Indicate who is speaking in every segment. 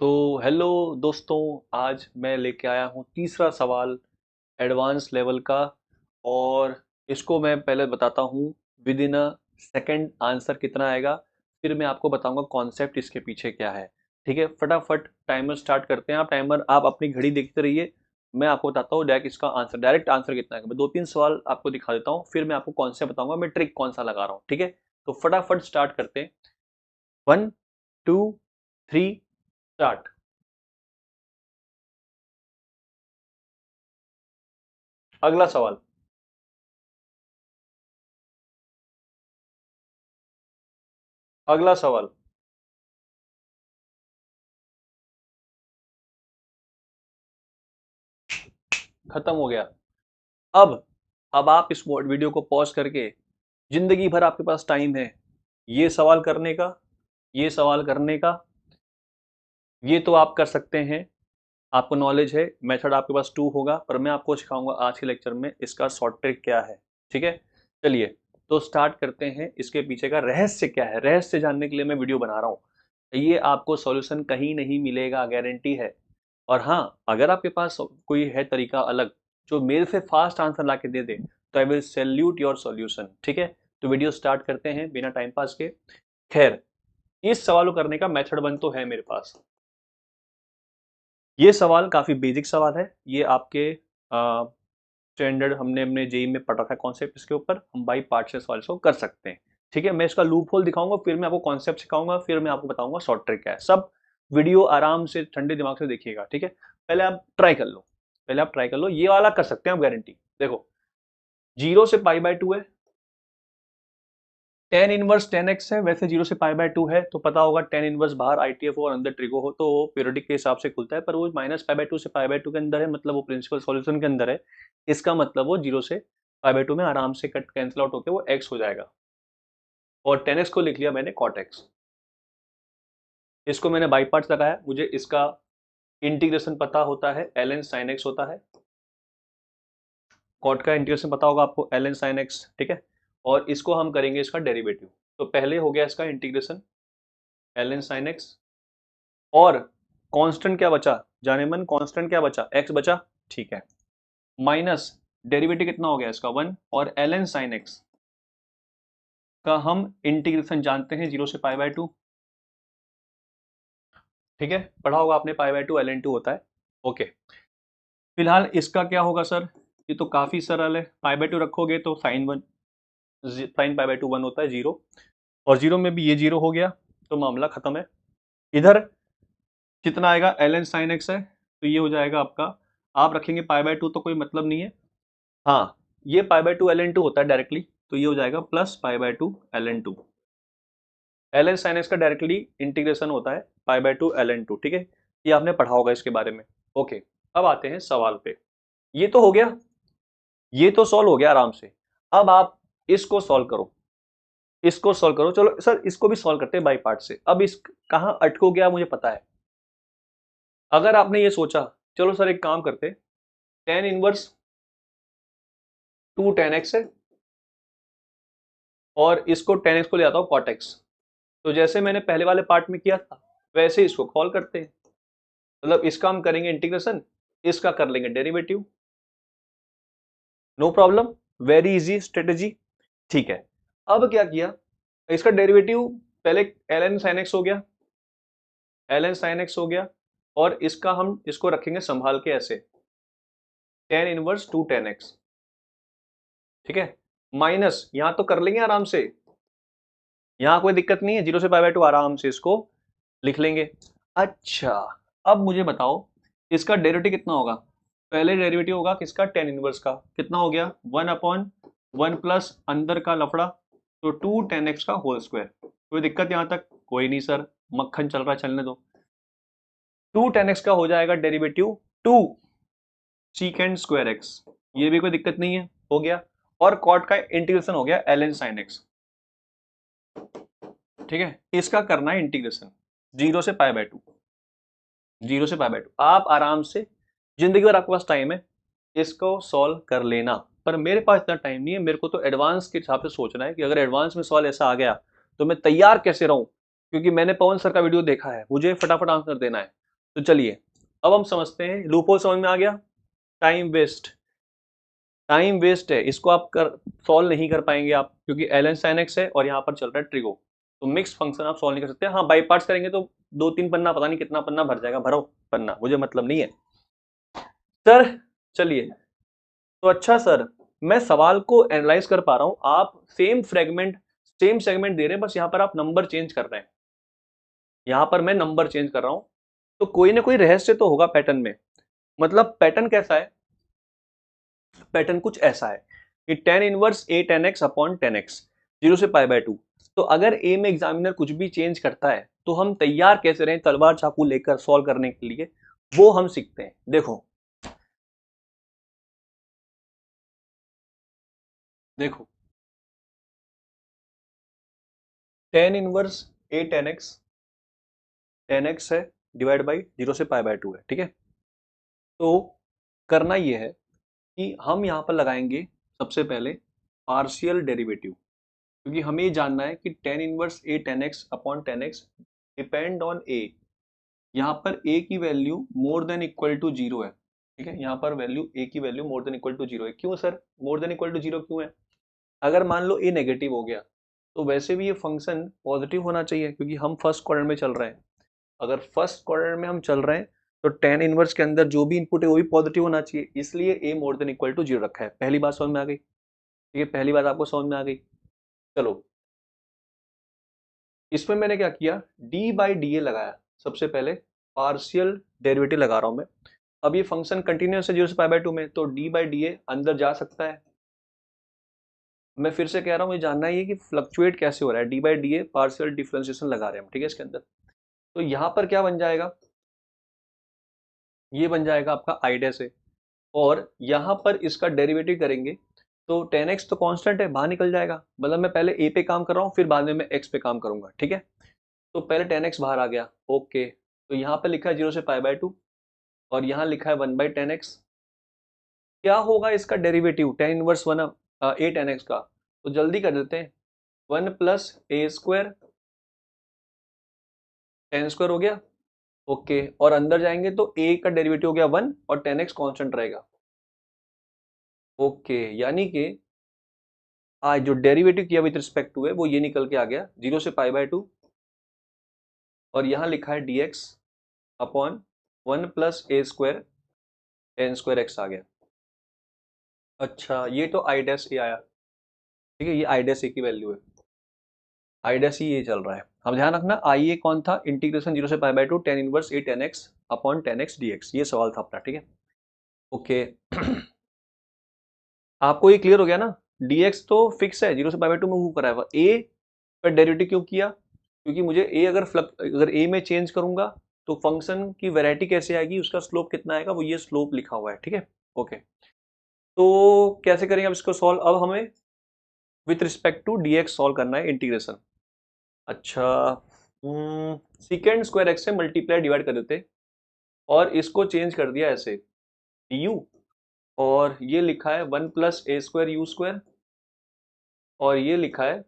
Speaker 1: तो हेलो दोस्तों, आज मैं लेके आया हूँ तीसरा सवाल एडवांस लेवल का। और इसको मैं पहले बताता हूँ with in a second answer कितना आएगा। फिर मैं आपको बताऊंगा कॉन्सेप्ट इसके पीछे क्या है। ठीक है, फटाफट टाइमर स्टार्ट करते हैं। आप अपनी घड़ी देखते रहिए। मैं आपको बताता हूँ डायरेक्ट आंसर कितना है। मैं दो तीन सवाल आपको दिखा देता हूँ, फिर मैं आपको कॉन्सेप्ट बताऊंगा, मैं ट्रिक कौन सा लगा रहा हूँ। ठीक है, तो फटाफट स्टार्ट करते हैं। 1 2 3 स्टार्ट। अगला सवाल। अगला सवाल। खत्म हो गया। अब अब आप इस वीडियो को पॉज करके, जिंदगी भर आपके पास टाइम है ये सवाल करने का, ये सवाल करने का। ये तो आप कर सकते हैं, आपको नॉलेज है, मेथड आपके पास टू होगा, पर मैं आपको सिखाऊंगा आज के लेक्चर में इसका शॉर्ट ट्रिक क्या है। ठीक है, चलिए तो स्टार्ट करते हैं। इसके पीछे का रहस्य क्या है, रहस्य जानने के लिए मैं वीडियो बना रहा हूँ। ये आपको सॉल्यूशन कहीं नहीं मिलेगा, गारंटी है। और हाँ, अगर आपके पास कोई है तरीका अलग जो मेरे से फास्ट आंसर ला के दे दे, तो I will salute your solution. ठीक है, तो वीडियो स्टार्ट करते हैं बिना टाइम पास के। खैर, इस सवाल को करने का मेथड वन तो है मेरे पास। ये सवाल काफी बेसिक सवाल है। ये आपके स्टैंडर्ड हमने अपने जेई में पढ़ा था कॉन्सेप्ट, इसके ऊपर हम बाई पार्ट से सवाल को कर सकते हैं। ठीक है, मैं इसका लूप होल दिखाऊंगा, फिर मैं आपको कॉन्सेप्ट सिखाऊंगा, फिर मैं आपको बताऊंगा शॉर्ट ट्रिक क्या है। सब वीडियो आराम से ठंडे दिमाग से देखिएगा। ठीक है, पहले आप ट्राई कर लो, ये वाला कर सकते हैं आप, गारंटी। देखो, 0 से π/2 है, टेन इनवर्स 10x है। वैसे 0 से π/2 है तो पता होगा, टेन इनवर्स बाहर ITF हो और अंदर ट्रिगो हो तो वो पीरियोडिक के हिसाब से खुलता है, पर वो -π/2 से π/2 के अंदर है, मतलब वो प्रिंसिपल सॉल्यूशन के अंदर है। इसका मतलब वो 0 से π/2 में आराम से कट कैंसिल आउट होकर वो x हो जाएगा। और 10x को लिख लिया मैंने cot x। इसको मैंने बाई पार्ट्स लगाया, मुझे इसका इंटीग्रेशन पता होता है, ln sin x होता है। कॉट का इंटीग्रेशन पता होगा आपको, ln sin x। ठीक है, और इसको हम करेंगे इसका डेरिवेटिव। तो पहले हो गया इसका इंटीग्रेशन ln sin x, और कांस्टेंट क्या बचा, जाने मन कांस्टेंट क्या बचा, x बचा। ठीक है, माइनस डेरिवेटिव कितना हो गया इसका 1, और ln sin x का हम इंटीग्रेशन जानते हैं 0 से π/2। ठीक है, पढ़ा होगा आपने, π/2 ln 2 होता है। ओके, फिलहाल इसका क्या होगा सर, ये तो काफी सरल है। π/2 रखोगे तो sin π/2 1 होता है 0, और 0 में भी ये 0 हो गया, तो मामला खत्म है। इधर कितना आएगा, ln sin x है, तो ये हो जाएगा आपका, आप रखेंगे π/2 तो कोई मतलब नहीं है। हाँ, ये π/2 ln 2 होता है डायरेक्टली, तो ये हो जाएगा +π/2 ln 2। ln sin x का डायरेक्टली इंटीग्रेशन होता है π/2 ln 2। ठीक है, ये आपने पढ़ा होगा इसके बारे में। ओके, अब आते हैं सवाल पे। ये तो हो गया, ये तो सॉल्व हो गया आराम से। अब आप इसको सॉल्व करो, इसको सॉल्व करो। चलो सर, इसको भी सॉल्व करते हैं बाई पार्ट से। अब इस कहां अटको गया मुझे पता है। अगर आपने ये सोचा, चलो सर एक काम करते, टेन इनवर्स 2 10x है, और इसको 10x को ले आता हूँ cot x। तो जैसे मैंने पहले वाले पार्ट में किया था, वैसे इसको कॉल करते हैं। मतलब इसका हम करेंगे इंटीग्रेशन, इसका कर लेंगे derivative. No problem, very easy strategy. ठीक है, अब क्या किया, इसका डेरिवेटिव पहले ln sin x हो गया, ln sin x हो गया, और इसका हम इसको रखेंगे संभाल के ऐसे, टेन इनवर्स 2 10x। ठीक है, माइनस यहां तो कर लेंगे आराम से, यहां कोई दिक्कत नहीं है, 0 से π/2 आराम से इसको लिख लेंगे। अच्छा, अब मुझे बताओ इसका डेरिवेटिव कितना होगा। पहले डेरिवेटिव होगा किसका, टेन इनवर्स का, कितना हो गया 1/1 प्लस अंदर का लफड़ा, तो 2 10x का होल स्क्वायर। कोई दिक्कत यहां तक, कोई नहीं सर, मक्खन चल रहा है, चलने दो। 2 10x का हो जाएगा डेरिवेटिव 2 secant स्क्वायर x, ये भी कोई दिक्कत नहीं है, हो गया। और कॉट का इंटीग्रेशन हो गया ln sin x। ठीक है, इसका करना है इंटीग्रेशन 0 से π/2, 0 से π/2। आप आराम से, जिंदगी भर आपके पास टाइम है, इसको सॉल्व कर लेना। पर मेरे पास इतना टाइम नहीं है, मेरे को तो एडवांस के हिसाब से सोचना है कि अगर एडवांस में सवाल ऐसा आ गया तो मैं तैयार कैसे रहूं, क्योंकि मैंने पवन सर का वीडियो देखा है, मुझे फटाफट आंसर देना है। तो चलिए अब हम समझते हैं, लूपहोल समझ में आ गया। टाइम वेस्ट, टाइम वेस्ट है, इसको आप कर सॉल्व नहीं कर पाएंगे आप, क्योंकि ln sin x है और यहाँ पर चल रहा है ट्रिगो, तो मिक्स फंक्शन आप सॉल्व नहीं कर सकते। हाँ बाई पार्ट्स करेंगे तो 2-3 पन्ना, पता नहीं कितना पन्ना भर जाएगा, भरो पन्ना, मुझे मतलब नहीं है सर। चलिए, तो अच्छा सर, मैं सवाल को एनालाइज कर पा रहा हूं, आप सेम फ्रेगमेंट सेम सेगमेंट दे रहे हैं, बस यहाँ पर आप नंबर चेंज कर रहे हैं, यहाँ पर मैं नंबर चेंज कर रहा हूं, तो कोई ना कोई रहस्य तो होगा पैटर्न में। मतलब पैटर्न कैसा है, पैटर्न कुछ ऐसा है कि tan inverse a tan x upon tan x 0 से पाई बाय 2। तो अगर ए में एग्जामिनर कुछ भी चेंज करता है तो हम तैयार कैसे रहें तलवार चाकू लेकर सॉल्व करने के लिए, वो हम सीखते हैं। देखो देखो, tan inverse a tan x है, डिवाइड बाई 0 से पाई बाय 2 है, ठीक है। तो करना ये है कि हम यहाँ पर लगाएंगे सबसे पहले पार्शियल डेरिवेटिव, क्योंकि हमें ये जानना है कि tan inverse a tan x upon tan x depend on a। यहाँ पर a की value more than equal to 0 है, ठीक है। यहाँ पर वैल्यू a की value more than equal to 0 है। क्यों sir more than equal to 0 क्यों है? अगर मान लो a नेगेटिव हो गया तो वैसे भी ये फंक्शन पॉजिटिव होना चाहिए, क्योंकि हम फर्स्ट क्वाड्रेंट में चल रहे हैं। अगर फर्स्ट क्वाड्रेंट में हम चल रहे हैं तो tan इनवर्स के अंदर जो भी इनपुट है वो भी पॉजिटिव होना चाहिए, इसलिए a more than equal to 0 रखा है। पहली बात समझ में आ गई, ठीक है, पहली बात आपको समझ में आ गई। चलो, इसमें मैंने क्या किया, d बाई डी ए लगाया सबसे पहले, पार्शियल डेरिवेटिव लगा रहा हूं मैं। अब ये फंक्शन कंटिन्यूअस है 0 से पाई बाय 2 में, तो d बाई डी ए अंदर जा सकता है। मैं फिर से कह रहा हूँ, ये जानना ही है कि फ्लक्चुएट कैसे हो रहा है। d by D A partial differentiation लगा रहे हैं हम, ठीक है, इसके अंदर। तो यहाँ पर क्या बन जाएगा, ये बन जाएगा आपका आई डैश है, और यहाँ पर इसका डेरिवेटिव करेंगे तो tan x तो कांस्टेंट है, बाहर निकल जाएगा। मतलब मैं पहले a पे काम कर रहा हूँ, फिर बाद में मैं x पे काम करूंगा, ठीक है। तो पहले tan x बाहर आ गया, ओके। तो यहाँ पे लिखा है 0 से पाई बाय 2, और यहाँ लिखा है 1 बाई tan x। क्या होगा इसका derivative tan inverse 1 a tan x का, तो जल्दी कर देते हैं। 1 प्लस ए स्क्वायर tan स्क्वायर हो गया, ओके। और अंदर जाएंगे तो a का डेरिवेटिव हो गया 1 और tan x कांस्टेंट रहेगा, ओके। यानी कि आज जो डेरिवेटिव किया विद रिस्पेक्ट टू है वो ये निकल के आ गया 0 से पाई बाय 2, और यहाँ लिखा है dx अपॉन 1 प्लस ए स्क्वायर tan स्क्वायर x आ गया। अच्छा, ये तो आई डैश ए आया, ठीक है, ये आई डैश ए की वैल्यू है, आई डैश ई ये चल रहा है। अब ध्यान रखना, आई ए कौन था, इंटीग्रेशन 0 से pi by 2 tan inverse A tan x upon tan x dx, ये सवाल था अपना, ठीक है, ओके। आपको ये क्लियर हो गया ना, dx तो फिक्स है, 0 से पाई बाय 2 में मूव कराएगा। a का डेरिवेटिव क्यों किया, क्योंकि मुझे अगर a में चेंज करूंगा तो फंक्शन की वैरायटी कैसे आएगी, उसका स्लोप कितना आएगा, वो ये स्लोप लिखा हुआ है, ठीक है, ओके। तो कैसे करेंगे अब इसको सॉल्व, अब हमें with respect to dx solve करना है इंटीग्रेशन। अच्छा, सीकेंड स्क्वायर एक्स से मल्टीप्लाई डिवाइड कर देते, और इसको चेंज कर दिया ऐसे du, और ये लिखा है 1 plus A square you square, और ये लिखा है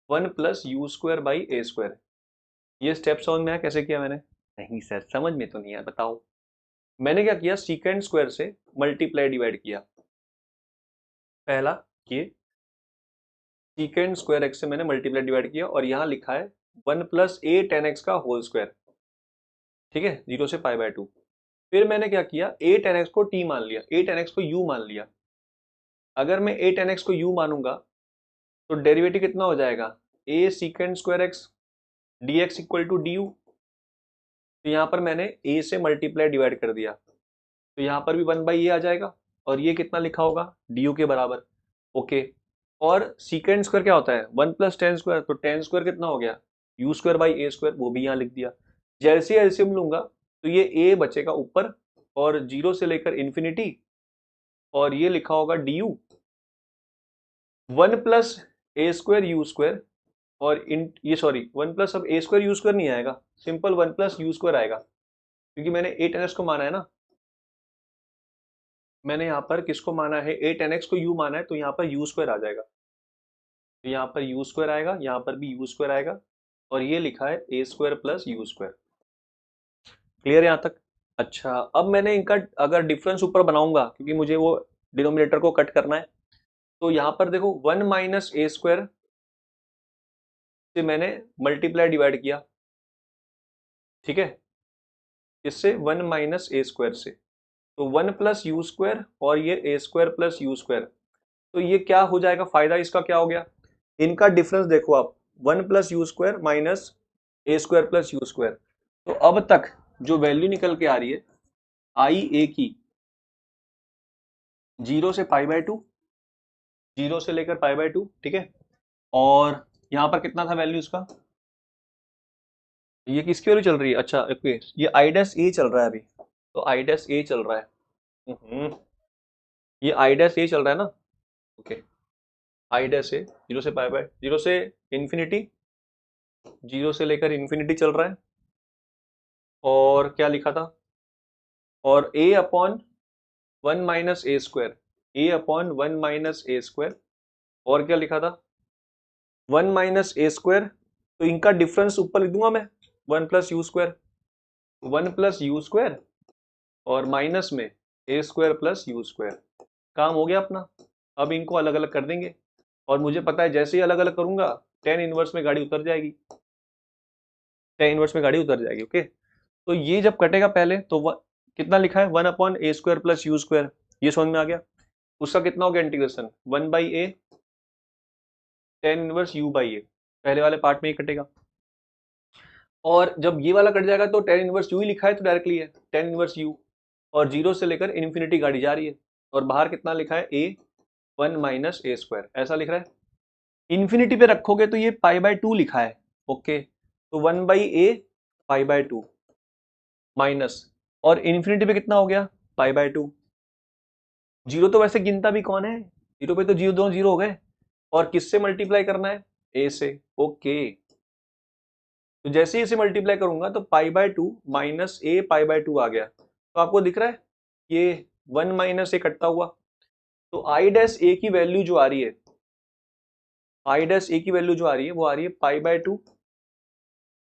Speaker 1: 1 plus u square by A square. ये स्टेप समझ में आया कैसे किया मैंने? नहीं सर समझ में तो नहीं आया, बताओ। मैंने क्या किया, सीकेंड स्क्वायर से मल्टीप्लाई डिवाइड किया, पहला ये सीकेंड स्क्वायर एक्स से मैंने मल्टीप्लाई डिवाइड किया, और यहाँ लिखा है 1 प्लस ए टेन एक्स का होल स्क्वायर, ठीक है, 0 से पाई बाय 2। फिर मैंने क्या किया, ए टेन एक्स को टी मान लिया, ए टेन एक्स को यू मान लिया। अगर मैं ए टेन एक्स को यू मानूंगा तो डेरिवेटिव कितना हो जाएगा, a secant square x d x equal to d u. तो यहाँ पर मैंने ए से मल्टीप्लाई डिवाइड कर दिया, तो यहाँ पर भी 1 बाई ए आ जाएगा, और ये कितना लिखा होगा, डी यू के बराबर, ओके। और सीकेंड स्क्वायर क्या होता है, 1 प्लस टेन स्क्वायर, तो टेन स्क्वायर कितना हो गया, you square by A square, वो भी यहाँ लिख दिया। जैसे एलसीएम लूंगा तो ये ए बचेगा ऊपर, और 0 से लेकर इन्फिनिटी, और ये लिखा होगा D you 1 plus A square you square, और इन ये सॉरी 1 प्लस, अब ए स्क्वायर यू स्क्वायर नहीं आएगा, सिंपल 1 प्लस यू स्क्वायर आएगा, क्योंकि मैंने ए टेन एक्स को माना है ना, मैंने यहाँ पर किसको माना है, ए टेन एक्स को यू माना है, तो यहाँ पर यू स्क्वायर आ जाएगा। तो यहाँ पर यू स्क्वायर आएगा, यहाँ पर भी यू स्क्वायर आएगा, और ये लिखा है a square plus u square. Clear है यहाँ तक? अच्छा, अब मैंने इनका अगर डिफरेंस ऊपर बनाऊंगा, क्योंकि मुझे वो डिनोमिनेटर को कट करना है, तो यहाँ पर देखो 1 माइनस ए स्क्वायर से मैंने मल्टीप्लाई डिवाइड किया, ठीक है, इससे 1 माइनस ए स्क्वायर से, तो 1 प्लस यू स्क्वायर और ये ए स्क्वायर प्लस यू स्क्वायर, तो ये क्या हो जाएगा, फायदा इसका क्या हो गया, इनका डिफरेंस देखो आप, 1 प्लस यू स्क्वायर माइनस ए स्क्वायर प्लस यू स्क्वायर। तो अब तक जो वैल्यू निकल के आ रही है आई ए की, 0 से पाई बाय 2, 0 से लेकर पाई बाय 2, ठीक है, और यहाँ पर कितना था वैल्यू इसका, ये किसकी वैल्यू चल रही है, अच्छा ओके, ये आई डैश ए चल रहा है अभी, तो आई डैश ए चल रहा है, ये आई डैश ए चल रहा है ना, ओके, आई डैश ए 0 से पाई बाय 0 से इंफिनिटी, 0 से लेकर इंफिनिटी चल रहा है, और क्या लिखा था, और ए अपॉन 1 माइनस ए स्क्वायर, ए अपॉन 1 माइनस ए स्क्वायर, और क्या लिखा था 1 माइनस ए स्क्वायर, तो इनका डिफरेंस ऊपर लिख दूंगा मैं 1 plus u square, 1 plus u square और माइनस में ए स्क्वायर प्लस यू स्क्वायर, काम हो गया अपना। अब इनको अलग अलग कर देंगे, और मुझे पता है जैसे ही अलग अलग करूंगा टेन इनवर्स में गाड़ी उतर जाएगी, टेन इनवर्स में गाड़ी उतर जाएगी, ओके। तो ये जब कटेगा पहले तो कितना लिखा है 1 upon a square plus u square, ये समझ में आ गया, उसका कितना हो गया integration 1 by a tan inverse u by a, पहले वाले पार्ट में ये कटेगा, और जब ये वाला कट जाएगा तो टेन इनवर्स यू ही लिखा है तो डायरेक्टली है टेन इनवर्स यू, और 0 से लेकर इन्फिनिटी गाड़ी जा रही है, और बाहर कितना लिखा है ए 1 माइनस ए स्क्वायर, ऐसा लिख रहा है, इन्फिनिटी पे रखोगे तो ये पाई बाय 2 लिखा है, ओके, तो 1 by A pi by 2 minus, और इन्फिनिटी पे कितना हो गया पाई बाय 2, जीरो तो वैसे गिनता भी कौन है, जीरो पे तो जीरो दोनों जीरो हो गए, और किससे मल्टीप्लाई करना है ए से, ओके, तो जैसे ही इसे मल्टीप्लाई करूंगा तो पाई by 2 minus A pi by 2 आ गया, तो आपको दिख रहा है ये 1 माइनस ए कटता हुआ, तो आई डैश ए की वैल्यू जो आ रही है, आई डैश ए की वैल्यू जो आ रही है वो आ रही है pi by 2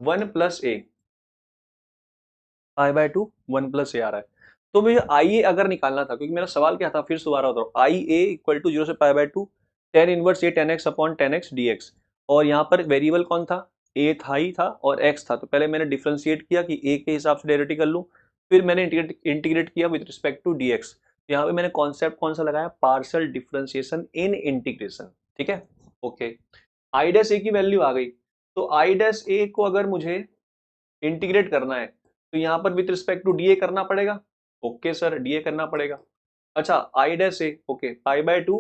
Speaker 1: 1 plus a, pi by 2 1 plus a आ रहा है, तो मुझे आई ए अगर निकालना था, क्योंकि मेरा सवाल क्या था, फिर से दोबारा होता है, आई ए इक्वल टू 0 से pi by 2 tan inverse a tan x upon tan x d x, और यहाँ पर वेरिएबल कौन था, ए था ही था और एक्स था, तो पहले मैंने डिफ्रेंशिएट किया कि ए के हिसाब से डेरिवेटिव कर लूँ, फिर मैंने इंटीग्रेट किया with respect to d x, यहाँ पे मैंने कॉन्सेप्ट कौन सा लगाया, पार्शियल डिफ्रेंशिएशन इन इंटीग्रेशन, ठीक है, ओके, आई डैश ए की वैल्यू आ गई, तो आई डैश ए को अगर मुझे इंटीग्रेट करना है तो यहाँ पर विथ रिस्पेक्ट टू डीए करना पड़ेगा, ओके सर डीए करना पड़ेगा, अच्छा आई dash A okay pi by 2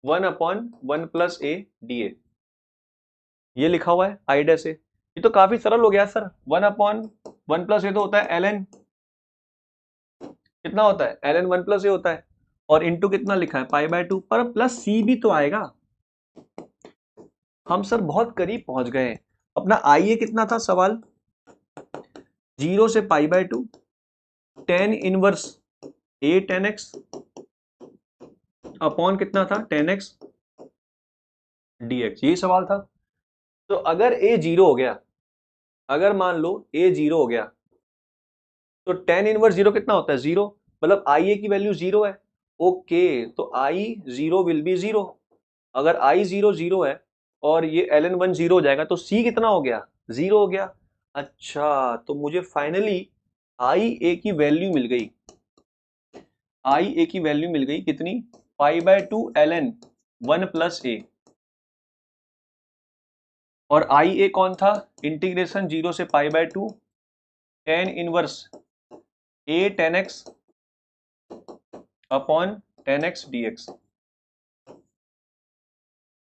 Speaker 1: 1 upon 1 plus A DA, ये लिखा हुआ है आई डैश ए, ये तो काफी सरल हो गया सर, 1 अपॉन 1 प्लस ए तो होता है ln, कितना होता है ln 1 प्लस ए होता है, और इंटू कितना लिखा है पाई बाय 2, पर प्लस सी भी तो आएगा, हम सर बहुत करीब पहुंच गए हैं, अपना आई ए कितना था सवाल, 0 से pi by 2 tan inverse a tan x upon कितना था टेन एक्स डी एक्स, यही सवाल था, तो अगर ए जीरो हो गया, अगर मान लो ए जीरो हो गया, तो टेन इनवर्स जीरो कितना होता है जीरो, मतलब आई ए की वैल्यू जीरो है, ओके, तो आई जीरो विल बी जीरो, अगर आई जीरो जीरो है और ये एल एन वन जीरो हो जाएगा तो सी कितना हो गया जीरो हो गया, अच्छा, तो मुझे फाइनली आई ए की वैल्यू मिल गई, आई ए की वैल्यू मिल गई कितनी, pi by 2 l n 1 plus a, और आई ए कौन था, इंटीग्रेशन 0 से pi by 2 tan inverse a tan x upon tan x d x,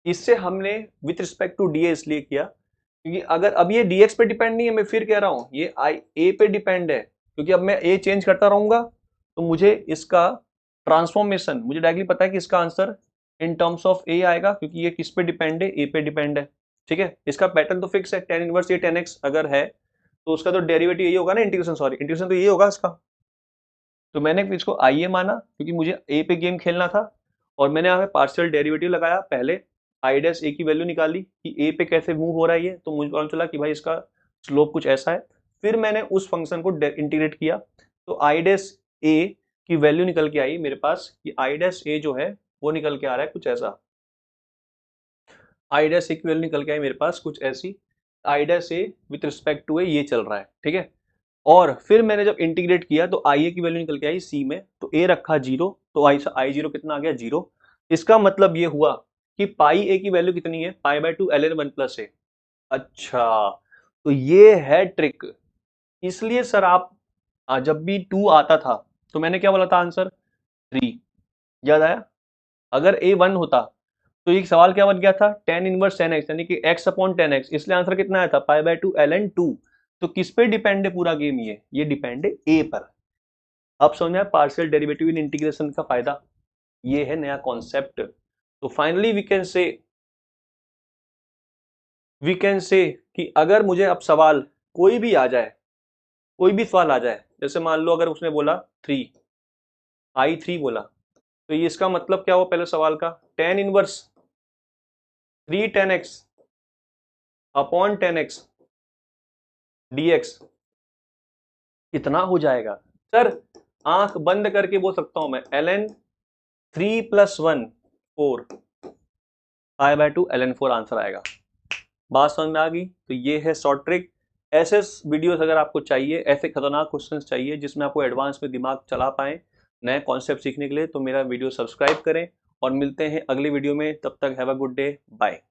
Speaker 1: इससे हमने with respect to d a इसलिए किया क्योंकि अगर अब ये डी एक्स पे डिपेंड नहीं है, मैं फिर कह रहा हूं ये आई ए पे डिपेंड है, क्योंकि अब मैं ए चेंज करता रहूंगा तो मुझे इसका ट्रांसफॉर्मेशन, मुझे डायरेक्टली पता है कि इसका आंसर इन टर्म्स ऑफ ए आएगा, क्योंकि ये किस पे डिपेंड है, ए पे डिपेंड है, ठीक है, इसका पैटर्न तो फिक्स है, ten inverse a tan x अगर है तो उसका तो डेरिवेटिव यही होगा ना, इंटीग्रेशन सॉरी इंटीग्रेशन तो यही होगा इसका, तो मैंने इसको आई ए माना क्योंकि मुझे ए पे गेम खेलना था, और मैंने यहाँ पे पार्शियल डेरिवेटिव लगाया, पहले आई डैश ए की वैल्यू निकाली कि ए पे कैसे मूव हो रहा है ये, तो मुझे पता चला कि भाई इसका स्लोप कुछ ऐसा है, फिर मैंने उस फंक्शन को इंटीग्रेट किया तो आई डैश ए की वैल्यू निकल के आई मेरे पास कि आई डैश ए जो है वो निकल के आ रहा है कुछ ऐसा, आई डैश ए की वैल्यू निकल के आई मेरे पास कुछ ऐसी, I dash a with respect to a ये चल रहा है, ठीक है। और फिर मैंने जब इंटीग्रेट किया तो आई ए की वैल्यू निकल के आई सी में, तो ए रखा 0, तो आई जीरो कितना आ गया 0। इसका मतलब ये हुआ कि पाई ए की वैल्यू कितनी है, पाई बाय 2 ln 1 प्लस ए। अच्छा, तो ये है ट्रिक। इसलिए सर आप जब भी 2 आता था तो मैंने क्या बोला था आंसर 3, याद आया। अगर ए 1 होता तो ये सवाल क्या बन गया था, tan इनवर्स tan x, यानी कि x अपॉन tan x, इसलिए आंसर कितना आया था पाई बाय 2 ln 2। तो किस पे डिपेंड है पूरा गेम, ये डिपेंड है ए पर। अब समझ में आया पार्शियल डेरिवेटिव इन इंटीग्रेशन का फायदा, ये है नया कॉन्सेप्ट। तो फाइनली वी कैन से कि अगर मुझे अब सवाल कोई भी आ जाए, कोई भी सवाल आ जाए, जैसे मान लो अगर उसने बोला 3 I3 बोला, तो ये इसका मतलब क्या हुआ पहले सवाल का, tan inverse 3 tan x upon tan x dx कितना हो जाएगा सर, आंख बंद करके बोल सकता हूं मैं ln 3 + 1 4 pi by 2 ln 4 answer आएगा। बात समझ में आ गई। तो ये है शॉर्ट ट्रिक। ऐसे वीडियोस अगर आपको चाहिए, ऐसे खतरनाक क्वेश्चंस चाहिए जिसमें आपको एडवांस में दिमाग चला पाए नए कॉन्सेप्ट सीखने के लिए, तो मेरा वीडियो सब्सक्राइब करें और मिलते हैं अगली वीडियो में। तब तक have a good day, bye.